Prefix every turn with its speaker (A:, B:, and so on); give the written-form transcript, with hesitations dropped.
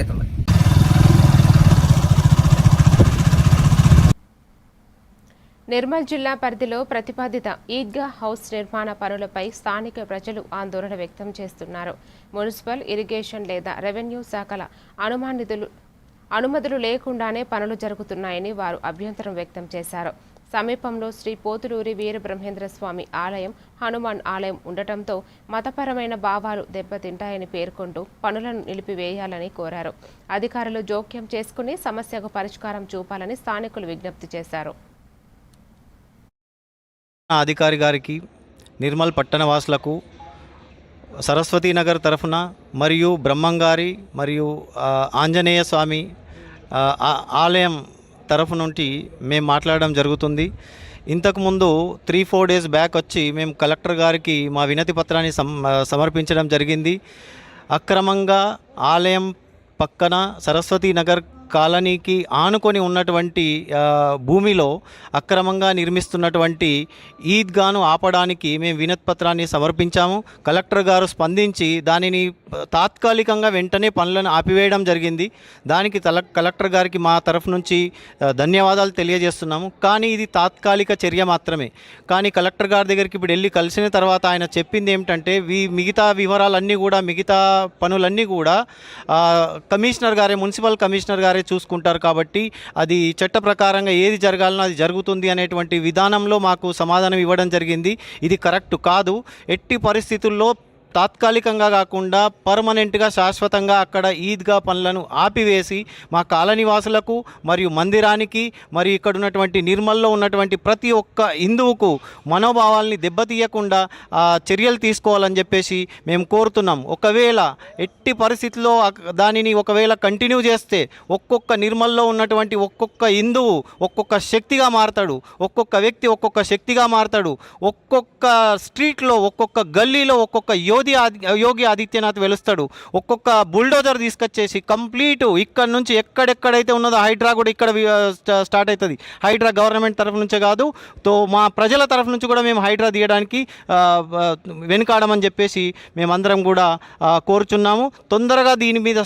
A: అవుతుంది.
B: నిర్మల్ జిల్లా పరిధిలో ప్రతిపాదిత ఈద్గా హౌస్ నిర్మాణ పనులపై స్థానిక ప్రజలు ఆందోళన వ్యక్తం చేస్తున్నారు. మున్సిపల్, ఇరిగేషన్ లేదా రెవెన్యూ శాఖల అనుమతులు లేకుండానే పనులు జరుగుతున్నాయని వారు అభ్యంతరం వ్యక్తం చేశారు. సమీపంలో శ్రీ పోతులూరి వీరబ్రహ్మేంద్ర స్వామి ఆలయం, హనుమాన్ ఆలయం ఉండటంతో మతపరమైన భావాలు దెబ్బతింటాయని పేర్కొంటూ పనులను నిలిపివేయాలని కోరారు. అధికారులు జోక్యం చేసుకుని సమస్యకు పరిష్కారం చూపాలని స్థానికులు విజ్ఞప్తి చేశారు.
C: అధికారి గారికి, నిర్మల్ పట్టణవాసులకు, సరస్వతీనగర్ తరఫున మరియు బ్రహ్మంగారి మరియు ఆంజనేయ స్వామి ఆలయం తరఫు నుండి మేము మాట్లాడడం జరుగుతుంది. ఇంతకుముందు 3-4 డేస్ బ్యాక్ వచ్చి మేము కలెక్టర్ గారికి మా వినతి పత్రాన్ని సమర్పించడం జరిగింది. అక్రమంగా ఆలయం పక్కన సరస్వతీనగర్ కాలనీకి ఆనుకొని ఉన్నటువంటి భూమిలో అక్రమంగా నిర్మిస్తున్నటువంటి ఈద్గాను ఆపడానికి మేము వినతి పత్రాన్ని సమర్పించాము. కలెక్టర్ గారు స్పందించి దానిని తాత్కాలికంగా వెంటనే పనులను ఆపివేయడం జరిగింది. దానికి కలెక్టర్ గారికి మా తరఫు నుంచి ధన్యవాదాలు తెలియజేస్తున్నాము. కానీ ఇది తాత్కాలిక చర్య మాత్రమే. కానీ కలెక్టర్ గారి దగ్గరికి ఇప్పుడు వెళ్ళి కలిసిన తర్వాత ఆయన చెప్పింది ఏమిటంటే మిగతా వివరాలన్నీ కూడా, మిగతా పనులన్నీ కూడా కమిషనర్ గారే, మున్సిపల్ కమిషనర్ గారే చూసుకుంటారు. కాబట్టి అది చట్ట ప్రకారంగా ఏది జరగాలనో అది జరుగుతుంది అనేటువంటి విధానంలో మాకు సమాధానం ఇవ్వడం జరిగింది. ఇది కరెక్ట్ కాదు. ఎట్టి పరిస్థితుల్లో తాత్కాలికంగా కాకుండా పర్మనెంట్గా, శాశ్వతంగా అక్కడ ఈద్గా పనులను ఆపివేసి మా కాలనీవాసులకు మరియు మందిరానికి మరియు ఇక్కడ ఉన్నటువంటి నిర్మల్లో ఉన్నటువంటి ప్రతి ఒక్క హిందువుకు మనోభావాల్ని దెబ్బతీయకుండా చర్యలు తీసుకోవాలని చెప్పేసి మేము కోరుతున్నాం. ఒకవేళ ఎట్టి పరిస్థితుల్లో దానిని ఒకవేళ కంటిన్యూ చేస్తే ఒక్కొక్క నిర్మల్లో ఉన్నటువంటి ఒక్కొక్క హిందువు ఒక్కొక్క శక్తిగా మారతాడు, ఒక్కొక్క వ్యక్తి ఒక్కొక్క శక్తిగా మారతాడు. ఒక్కొక్క స్ట్రీట్లో, ఒక్కొక్క గల్లీలో ఒక్కొక్క యోగి ఆదిత్యనాథ్ వెలుస్తాడు. ఒక్కొక్క బుల్డోజర్ తీసుకొచ్చేసి కంప్లీట్ ఇక్కడ నుంచి ఎక్కడెక్కడైతే ఉన్నదో హైడ్రా కూడా ఇక్కడ స్టార్ట్ అవుతుంది. హైడ్రా గవర్నమెంట్ తరఫు నుంచే కాదు, మా ప్రజల తరఫు నుంచి కూడా మేము హైడ్రా తీయడానికి వెనుకాడమని చెప్పేసి మేమందరం కూడా కోరుచున్నాము. తొందరగా దీని మీద